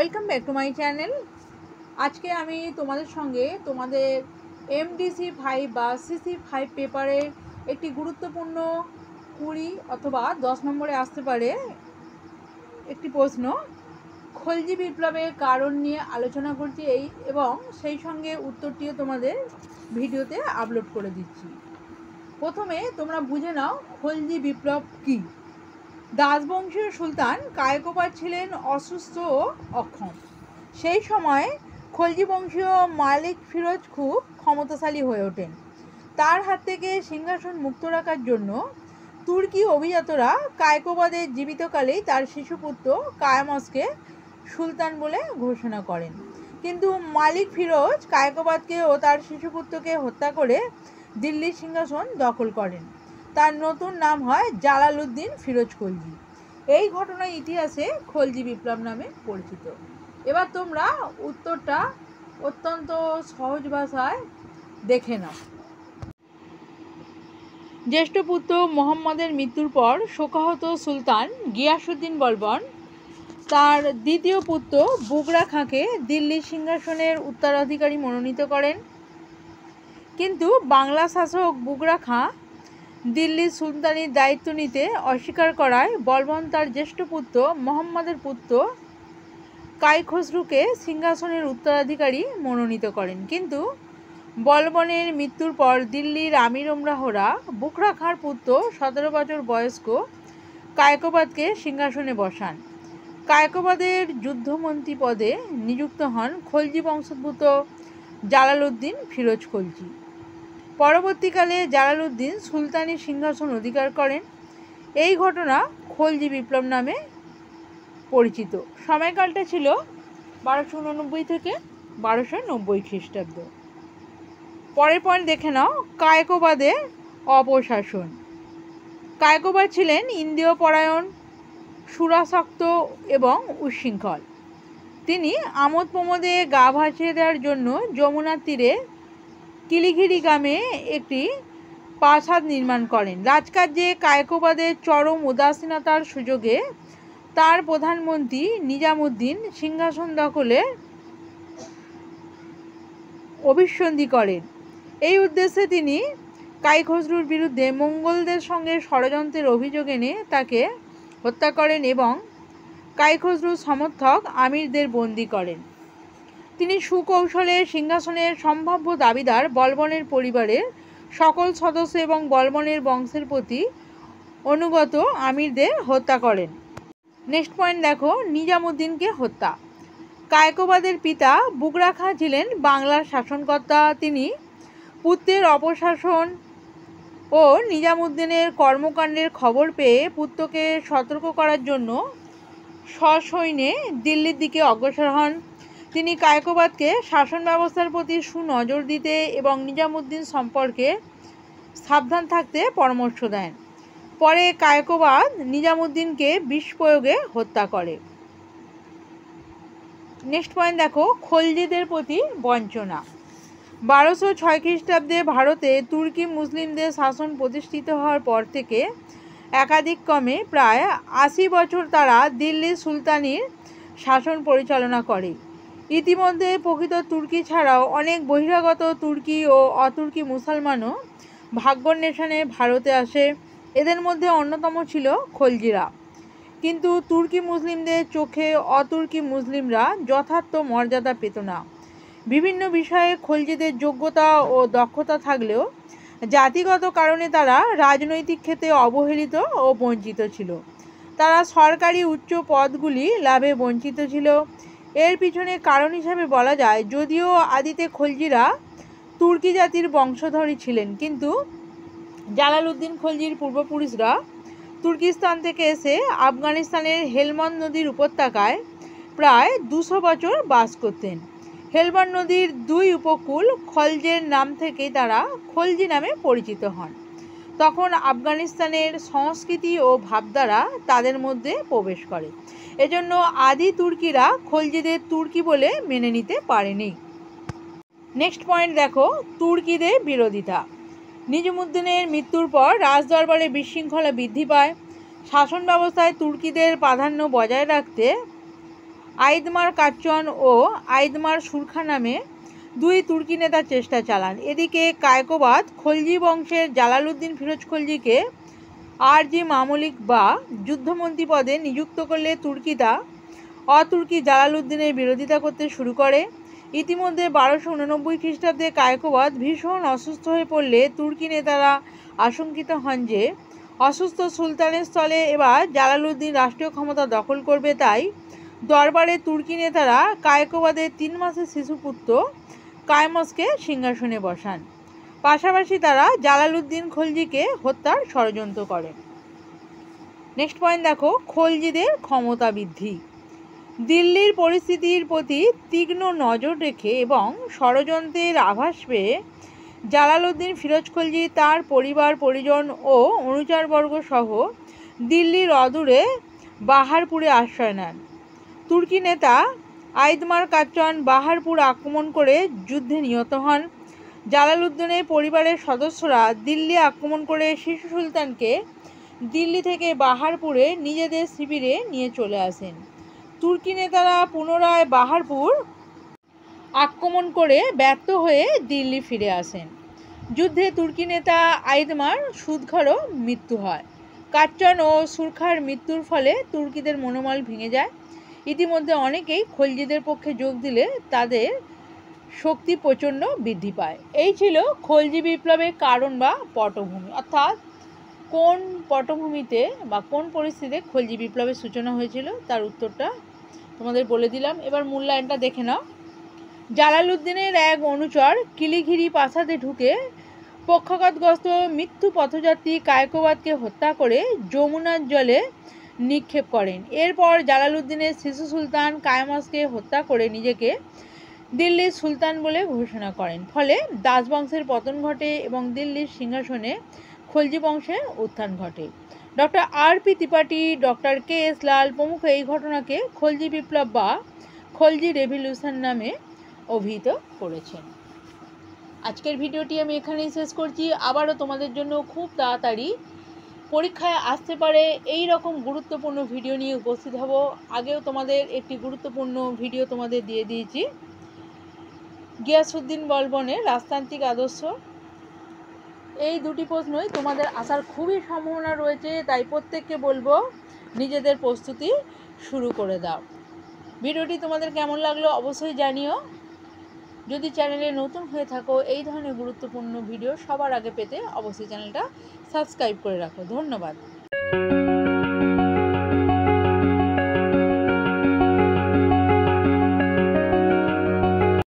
Welcome back to my channel. আজকে আমি তোমাদের সঙ্গে তোমাদের MDC5 বা CC5 পেপারের একটি গুরুত্বপূর্ণ 20 অথবা 10 নম্বরে আসতে পারে একটি প্রশ্ন, খলজি বিপ্লবের কারণ নিয়ে আলোচনা করছি এবং সেই সঙ্গে উত্তরটিও তোমাদের ভিডিওতে আপলোড করে দিচ্ছি। প্রথমে তোমরা বুঝে নাও খলজি বিপ্লব কী। দাসবংশীয় সুলতান কায়কোবাদ ছিলেন অসুস্থ ও অক্ষম। সেই সময় খলজি বংশীয় মালিক ফিরোজ খুব ক্ষমতাশালী হয়ে ওঠেন। তার হাত থেকে সিংহাসন মুক্ত রাখার জন্য তুর্কি অভিজাতরা কায়কোবাদের জীবিতকালেই তার শিশুপুত্র কায়ামসকে সুলতান বলে ঘোষণা করেন। কিন্তু মালিক ফিরোজ কায়কোবাদকে ও তার শিশুপুত্রকে হত্যা করে দিল্লির সিংহাসন দখল করেন। তার নতুন নাম হয় জালালউদ্দিন ফিরোজ খলজি। এই ঘটনা ইতিহাসে খলজি বিপ্লব নামে পরিচিত। এবার তোমরা উত্তরটা অত্যন্ত সহজ ভাষায় দেখে নাও। জ্যেষ্ঠ পুত্র মোহাম্মদের মৃত্যুর পর শোকাহত সুলতান গিয়াসউদ্দিন বলবন তার দ্বিতীয় পুত্র বুগরা খাঁকে দিল্লির সিংহাসনের উত্তরাধিকারী মনোনীত করেন। কিন্তু বাংলা শাসক বুগরা খাঁ দিল্লির সুলতানির দায়িত্ব নিতে অস্বীকার করায় বলবন তার জ্যেষ্ঠ পুত্র মোহাম্মদের পুত্র কাইখসরুকে সিংহাসনের উত্তরাধিকারী মনোনীত করেন। কিন্তু বলবনের মৃত্যুর পর দিল্লির আমির ওমরাহরা বুগরা খাঁর পুত্র 17 বছর বয়স্ক কায়কোবাদকে সিংহাসনে বসান। কায়কোবাদের যুদ্ধমন্ত্রী পদে নিযুক্ত হন খলজি বংশোদ্ভূত জালালউদ্দিন ফিরোজ খলজি। পরবর্তীকালে জালালউদ্দিন সুলতানি সিংহাসন অধিকার করেন। এই ঘটনা খলজি বিপ্লব নামে পরিচিত। সময়কালটা ছিল 1289 থেকে 1290 খ্রিস্টাব্দ। পরের পয়েন্ট দেখে নাও, কায়কোবাদের অপশাসন। কায়কোবাদ ছিলেন ইন্দ্রিয় পরায়ণ, সুরাসক্ত এবং উচ্ছৃঙ্খল। তিনি আমোদ প্রমোদে গা ভাসিয়ে দেওয়ার জন্য যমুনার তীরে কিলিঘিরি গ্রামে একটি প্রাসাদ নির্মাণ করেন। রাজকার্যে কায়কোবাদের চরম উদাসীনতার সুযোগে তার প্রধানমন্ত্রী নিজামুদ্দিন সিংহাসন দখলে অভিসন্ধি করেন। এই উদ্দেশ্যে তিনি কাইখসরুর বিরুদ্ধে মঙ্গোলদের সঙ্গে ষড়যন্ত্রের অভিযোগ এনে তাকে হত্যা করেন এবং কাইখসরুর সমর্থক আমিরদের বন্দী করেন। তিনি সুকৌশলে সিংহাসনের সম্ভাব্য দাবিদার বলবনের পরিবারের সকল সদস্য এবং বলবনের বংশের প্রতি অনুগত আমিরদের হত্যা করেন। নেক্সট পয়েন্ট দেখো, নিজামুদ্দিনকে হত্যা। কায়কোবাদের পিতা বুগরা খাঁ ছিলেন বাংলার শাসনকর্তা। তিনি পুত্রের অপশাসন ও নিজামুদ্দিনের কর্মকাণ্ডের খবর পেয়ে পুত্রকে সতর্ক করার জন্য সসৈন্যে দিল্লির দিকে অগ্রসর হন। তিনি কায়কোবাদকে শাসন ব্যবস্থার প্রতি সুনজর দিতে এবং নিজামুদ্দিন সম্পর্কে সাবধান থাকতে পরামর্শ দেন। পরে কায়কোবাদ নিজামুদ্দিনকে বিষ প্রয়োগে হত্যা করে। নেক্সট পয়েন্ট দেখো, খলজিদের প্রতি বঞ্চনা। 1206 খ্রিস্টাব্দে ভারতে তুর্কি মুসলিমদের শাসন প্রতিষ্ঠিত হওয়ার পর থেকে একাধিকক্রমে প্রায় 80 বছর তারা দিল্লির সুলতানির শাসন পরিচালনা করে। ইতিমধ্যে প্রকৃত তুর্কি ছাড়াও অনেক বহিরাগত তুর্কি ও অতুর্কি মুসলমানও ভাগ্যান্বেষণে ভারতে আসে। এদের মধ্যে অন্যতম ছিল খলজিরা। কিন্তু তুর্কি মুসলিমদের চোখে অতুর্কি মুসলিমরা যথার্থ মর্যাদা পেত না। বিভিন্ন বিষয়ে খলজিদের যোগ্যতা ও দক্ষতা থাকলেও জাতিগত কারণে তারা রাজনৈতিক ক্ষেত্রে অবহেলিত ও বঞ্চিত ছিল। তারা সরকারি উচ্চ পদগুলি লাভে বঞ্চিত ছিল। এর পিছনে কারণ হিসাবে বলা যায়, যদিও আদিতে খলজিরা তুর্কি জাতির বংশধরই ছিলেন, কিন্তু জালালউদ্দিন খলজির পূর্বপুরুষরা তুর্কিস্তান থেকে এসে আফগানিস্তানের হেলমন্দ নদীর উপত্যকায় প্রায় 200 বছর বাস করতেন। হেলমন্দ নদীর 2 উপকূল খলজের নাম থেকেই তারা খলজি নামে পরিচিত হন। তখন আফগানিস্তানের সংস্কৃতি ও ভাবধারা তাদের মধ্যে প্রবেশ করে। এজন্য আদি তুর্কিরা খলজিদের তুর্কি বলে মেনে নিতে পারেনি। নেক্সট পয়েন্ট দেখো, তুর্কিদের বিরোধিতা। নিজামুদ্দিনের মৃত্যুর পর রাজদরবারে বিশৃঙ্খলা বৃদ্ধি পায়। শাসন ব্যবস্থায় তুর্কিদের প্রাধান্য বজায় রাখতে আইদমার কাচ্চন ও আইদমার সুরখা নামে দুই তুর্কি নেতা চেষ্টা চালান। এদিকে কায়কোবাদ খলজি বংশের জালালউদ্দিন ফিরোজ খলজিকে আরজি মামলিক বা যুদ্ধমন্ত্রী পদে নিযুক্ত করলে তুর্কি তা অতুর্কি জালালউদ্দিনের বিরোধিতা করতে শুরু করে। ইতিমধ্যে 1289 খ্রিস্টাব্দে কায়কোবাদ ভীষণ অসুস্থ হয়ে পড়লে তুর্কি নেতারা আশঙ্কিত হন যে অসুস্থ সুলতানের স্থলে এবার জালালউদ্দিন রাষ্ট্রীয় ক্ষমতা দখল করবে। তাই দরবারে তুর্কি নেতারা কায়কোবাদের 3 মাসের শিশুপুত্র কায়মসকে সিংহাসনে বসান। পাশাপাশি তারা জালালউদ্দিন খলজিকে হত্যার ষড়যন্ত্র করেন। নেক্সট পয়েন্ট দেখো, খলজিদের ক্ষমতা বৃদ্ধি। দিল্লির পরিস্থিতির প্রতি তীক্ষ্ণ নজর রেখে এবং ষড়যন্ত্রের আভাস পেয়ে জালালউদ্দিন ফিরোজ খলজি তার পরিবার পরিজন ও অনুচরবর্গ সহ দিল্লির অদূরে বাহারপুরে আশ্রয় নেন। তুর্কি নেতা আইদমার কাচ্চন বাহারপুর আক্রমণ করে যুদ্ধে নিহত হন। জালালউদ্দিনের পরিবারের সদস্যরা দিল্লি আক্রমণ করে শিশু সুলতানকে দিল্লি থেকে বাহারপুরে নিজেদের শিবিরে নিয়ে চলে আসেন। তুর্কি নেতারা পুনরায় বাহারপুর আক্রমণ করে ব্যর্থ হয়ে দিল্লি ফিরে আসেন। যুদ্ধে তুর্কি নেতা আইদমার সুদঘরও মৃত্যু হয়। কাচ্চন ও সুরখার মৃত্যুর ফলে তুর্কিদের মনোবল ভেঙে যায়। ইতিমধ্যে অনেকেই খলজিদের পক্ষে যোগ দিলে তাদের শক্তি প্রচণ্ড বৃদ্ধি পায়। এই ছিল খলজি বিপ্লবের কারণ বা পটভূমি, অর্থাৎ কোন পটভূমিতে বা কোন পরিস্থিতিতে খলজি বিপ্লবের সূচনা হয়েছিল তার উত্তরটা তোমাদের বলে দিলাম। এবার মূল্যায়নটা দেখে নাও। জালালউদ্দিনের এক অনুচর কিলিঘিরি প্রাসাদে ঢুকে পক্ষাঘাতগ্রস্ত মৃত্যু পথযাত্রী কায়কোবাদকে হত্যা করে যমুনার জলে নিক্ষেপ করেন। এরপর জালালউদ্দিনের শিশু সুলতান কায়মাসকে হত্যা করে নিজেকে দিল্লির সুলতান বলে ঘোষণা করেন। ফলে দাস বংশের পতন ঘটে এবং দিল্লির সিংহাসনে খলজি বংশের উত্থান ঘটে। ডক্টর আর.পি. ত্রিপাঠী, ডক্টর কে.এস. লাল প্রমুখ এই ঘটনাকে খলজি বিপ্লব বা খলজি রেভলিউশন নামে অভিহিত করেছেন। আজকের ভিডিওটি আমি এখানেই শেষ করছি। আবারও তোমাদের জন্য খুব তাড়াতাড়ি পরীক্ষায় আসতে পারে এই রকম গুরুত্বপূর্ণ ভিডিও নিয়ে উপস্থিত হব। আগেও তোমাদের একটি গুরুত্বপূর্ণ ভিডিও তোমাদের দিয়ে দিয়েছি, গিয়াসউদ্দিন বলবনের রাজতান্ত্রিক আদর্শ। এই দুটি প্রশ্নই তোমাদের আসার খুবই সম্ভাবনা রয়েছে, তাই প্রত্যেককে বলবো নিজেদের প্রস্তুতি শুরু করে দাও। ভিডিওটি তোমাদের কেমন লাগলো অবশ্যই জানিও। যদি চ্যানেলে নতুন হয়ে থাকো এই ধরনের গুরুত্বপূর্ণ ভিডিও সবার আগে পেতে অবশ্যই চ্যানেলটা সাবস্ক্রাইব করে রাখো। ধন্যবাদ।